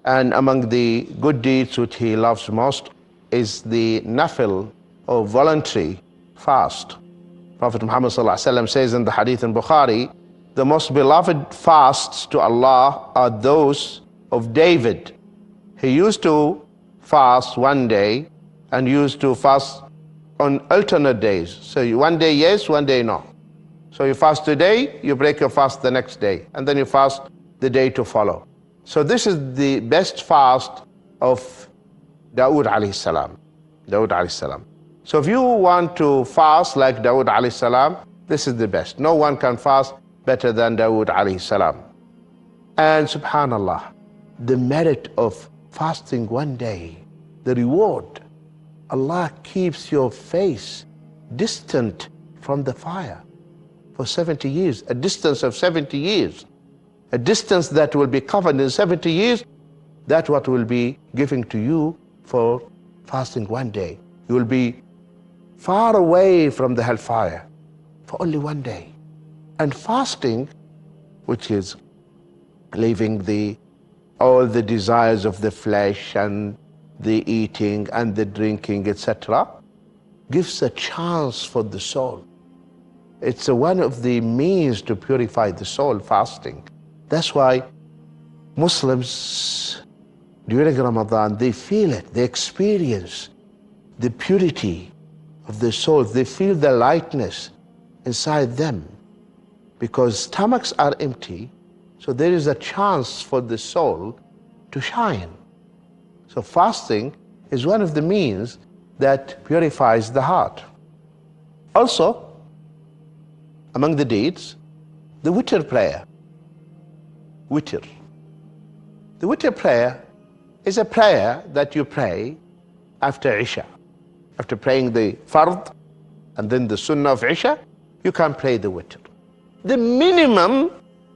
And among the good deeds which he loves most is the nafil or voluntary fast. Prophet Muhammad ﷺ says in the hadith in Bukhari, the most beloved fasts to Allah are those of David. He used to fast one day and used to fast on alternate days. So one day yes, one day no. So you fast today, you break your fast the next day, and then you fast the day to follow. So this is the best fast of Dawood alayhi salam. Dawood alayhi salam. So if you want to fast like Dawood alayhi salam, this is the best. No one can fast better than Dawood alayhi salam. And subhanallah, the merit of fasting one day, the reward, Allah keeps your face distant from the fire for 70 years, a distance of 70 years. A distance that will be covered in 70 years, that's what will be giving to you for fasting one day. You will be far away from the hellfire for only one day. And fasting, which is leaving all the desires of the flesh and the eating and the drinking, etc., gives a chance for the soul. It's one of the means to purify the soul, fasting. That's why Muslims during Ramadan, they feel it, they experience the purity of their souls, they feel the lightness inside them because stomachs are empty, so there is a chance for the soul to shine. So fasting is one of the means that purifies the heart. Also, among the deeds, the witr prayer. Witr. The witr prayer is a prayer that you pray after Isha. After praying the fard and then the sunnah of Isha, you can pray the witr. The minimum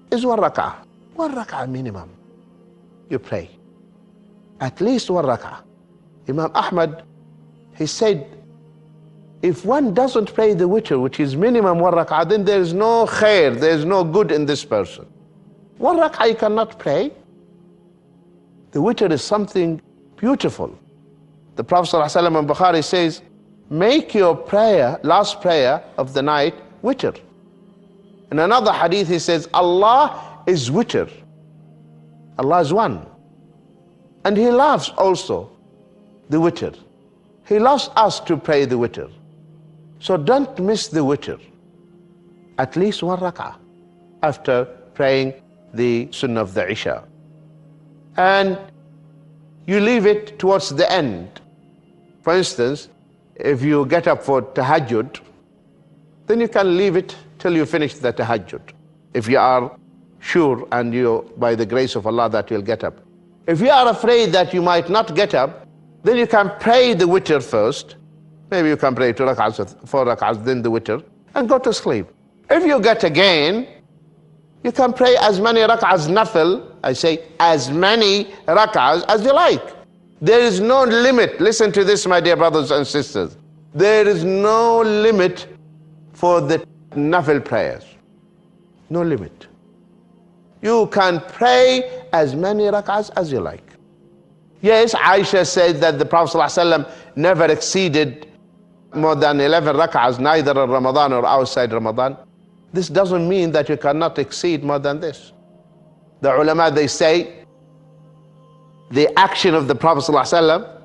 is 1 rak'ah. 1 rak'ah minimum. You pray. At least 1 rak'ah. Imam Ahmad, he said, if one doesn't pray the witr, which is minimum 1 rak'ah, then there is no khair, there is no good in this person. 1 rak'ah you cannot pray. The witr is something beautiful. The Prophet ﷺ in Bukhari says, make your prayer, last prayer of the night, witr. In another hadith he says, Allah is witr. Allah is one. And he loves also the witr. He loves us to pray the witr. So don't miss the witr. At least 1 rak'ah after praying the sunnah of the Isha. And you leave it towards the end. For instance, if you get up for tahajjud, then you can leave it till you finish the tahajjud. If you are sure and you, by the grace of Allah, that you'll get up. If you are afraid that you might not get up, then you can pray the witr first. Maybe you can pray 2 rak'ahs, 4 rak'ahs, then the witr, and go to sleep. If you get again, you can pray as many rak'ahs nafil, I say as many rak'ahs as you like. There is no limit. Listen to this, my dear brothers and sisters. There is no limit for the nafil prayers. No limit. You can pray as many rak'ahs as you like. Yes, Aisha said that the Prophet ﷺ never exceeded more than 11 rak'ahs, neither in Ramadan or outside Ramadan. This doesn't mean that you cannot exceed more than this. The ulama, they say, the action of the Prophet ﷺ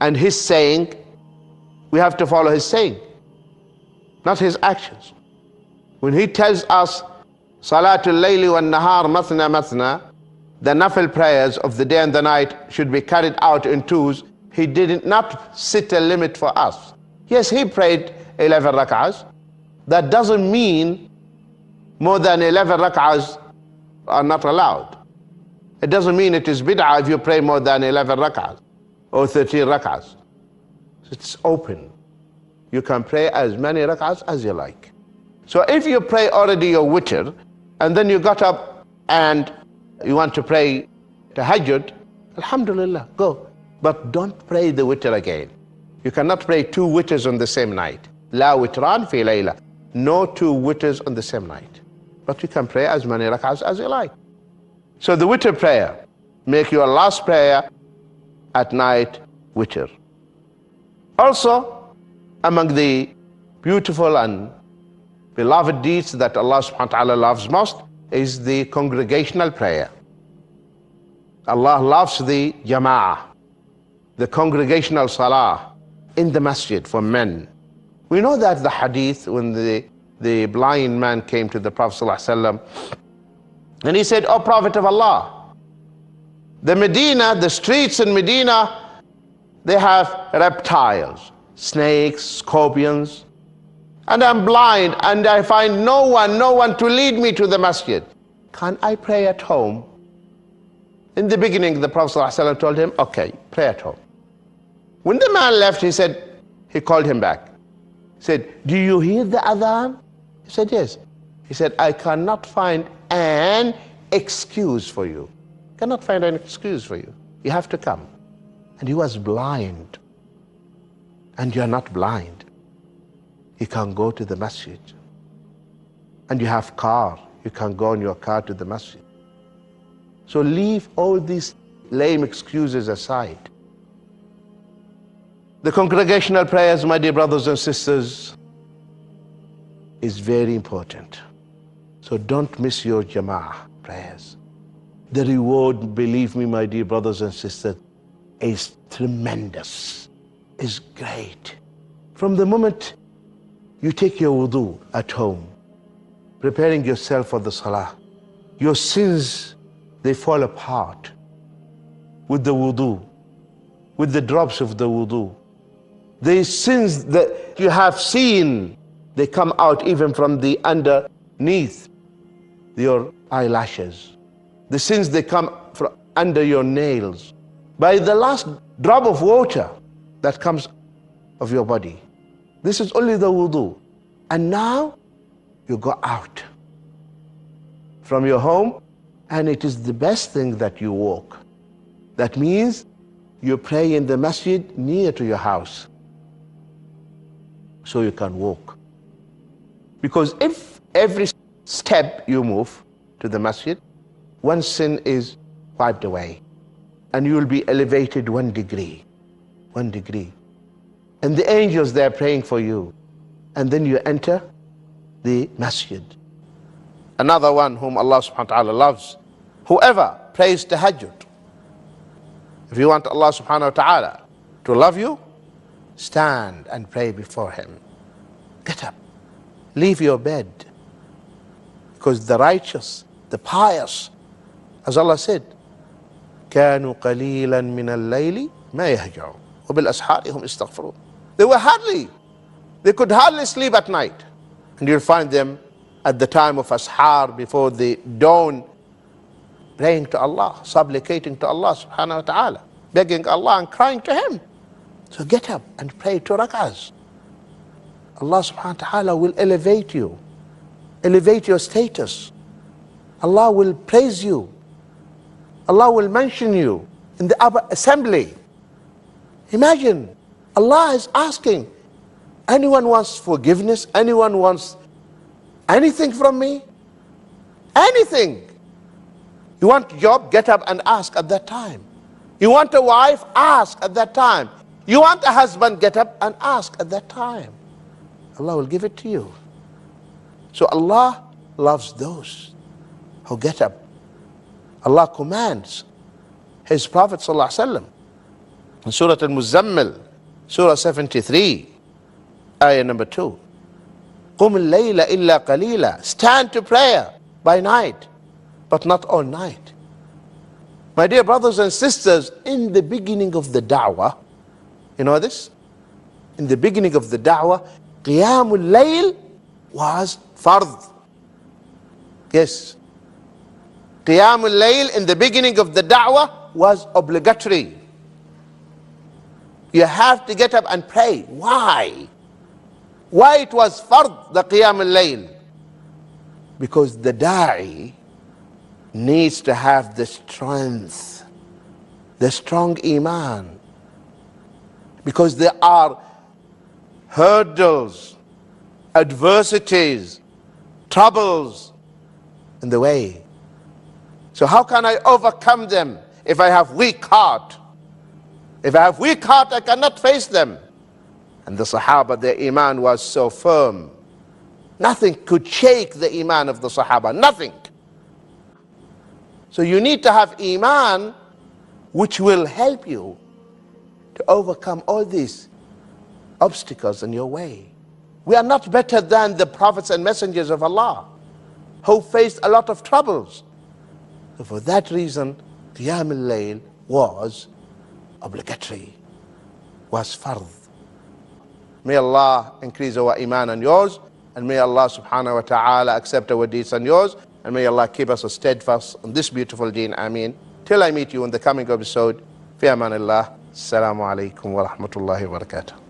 and his saying, we have to follow his saying, not his actions. When he tells us, Salatul Layli wan Nahar Mathna Mathna, the nafil prayers of the day and the night should be carried out in twos, he did not set a limit for us. Yes, he prayed 11 rak'ahs. That doesn't mean more than 11 rak'ahs are not allowed. It doesn't mean it is bid'ah if you pray more than 11 rak'ahs or 13 rak'ahs. It's open. You can pray as many rak'ahs as you like. So if you pray already your witr, and then you got up and you want to pray tahajjud, alhamdulillah, go. But don't pray the witr again. You cannot pray 2 witrs on the same night. La witran fi layla. No 2 witrs on the same night. But you can pray as many rak'ahs as you like. So the witr prayer. Make your last prayer at night witr. Also, among the beautiful and beloved deeds that Allah subhanahu wa ta'ala loves most is the congregational prayer. Allah loves the jama'ah, the congregational salah in the masjid for men. We know that the hadith when the blind man came to the Prophet ﷺ and he said, "O Prophet of Allah, the Medina, the streets in Medina, they have reptiles, snakes, scorpions, and I'm blind and I find no one to lead me to the masjid. Can I pray at home?" In the beginning, the Prophet ﷺ told him, "Okay, pray at home." When the man left, he called him back. He said, "Do you hear the adhan?" He said, "Yes." He said, "I cannot find an excuse for you. Cannot find an excuse for you. You have to come." And he was blind. And you're not blind. You can go to the masjid. And you have car. You can go in your car to the masjid. So leave all these lame excuses aside. The congregational prayers, my dear brothers and sisters, is very important. So don't miss your jama'ah prayers. The reward, believe me, my dear brothers and sisters, is tremendous, is great. From the moment you take your wudu at home, preparing yourself for the salah, your sins, they fall apart with the wudu, with the drops of the wudu. The sins that you have seen, they come out even from the underneath your eyelashes. The sins, they come from under your nails. By the last drop of water that comes of your body. This is only the wudu. And now you go out from your home, and it is the best thing that you walk. That means you pray in the masjid near to your house, so you can walk. Because if every step you move to the masjid, one sin is wiped away, and you will be elevated 1 degree. 1 degree. And the angels, they are praying for you. And then you enter the masjid. Another one whom Allah subhanahu wa ta'ala loves, whoever prays tahajjud. If you want Allah subhanahu wa ta'ala to love you, stand and pray before him. Get up, leave your bed. Because the righteous, the pious, as Allah said, كانوا قليلا من الليل ما يهجعون وبالأسحار هم يستغفرون. They could hardly sleep at night. And you'll find them at the time of ashar, before the dawn, praying to Allah, supplicating to Allah subhanahu wa ta'ala, begging Allah and crying to him. So get up and pray 2 rak'ahs. Allah subhanahu wa ta'ala will elevate you, elevate your status. Allah will praise you. Allah will mention you in the upper assembly. Imagine, Allah is asking, anyone wants forgiveness? Anyone wants anything from me? Anything. You want a job? Get up and ask at that time. You want a wife? Ask at that time. You want a husband? Get up and ask at that time. Allah will give it to you. So Allah loves those who get up. Allah commands His Prophet ﷺ in Surah Al-Muzammil, Surah 73, ayah number 2. قُمِ اللَّيْلَ إِلَّا قَلِيلًا. Stand to prayer by night, but not all night. My dear brothers and sisters, in the beginning of the da'wah, you know this? In the beginning of the da'wah, Qiyamul Layl was fard. Yes. Qiyamul Layl in the beginning of the da'wah was obligatory. You have to get up and pray. Why? Why it was fard, the Qiyamul Layl? Because the da'i needs to have the strength, the strong iman. Because there are hurdles, adversities, troubles in the way. So how can I overcome them if I have weak heart. If I have weak heart, I cannot face them. And the Sahaba, their iman was so firm. Nothing could shake the iman of the Sahaba, nothing. So you need to have iman which will help you to overcome all these obstacles in your way. We are not better than the prophets and messengers of Allah who faced a lot of troubles. So for that reason, Qiyam al-Layl was obligatory, was fard. May Allah increase our iman and yours, and may Allah subhanahu wa ta'ala accept our deeds and yours, and may Allah keep us steadfast on this beautiful deen. Ameen. Till I meet you in the coming episode, fi amanillah. Assalamu alaikum wa rahmatullahi wa barakatuh.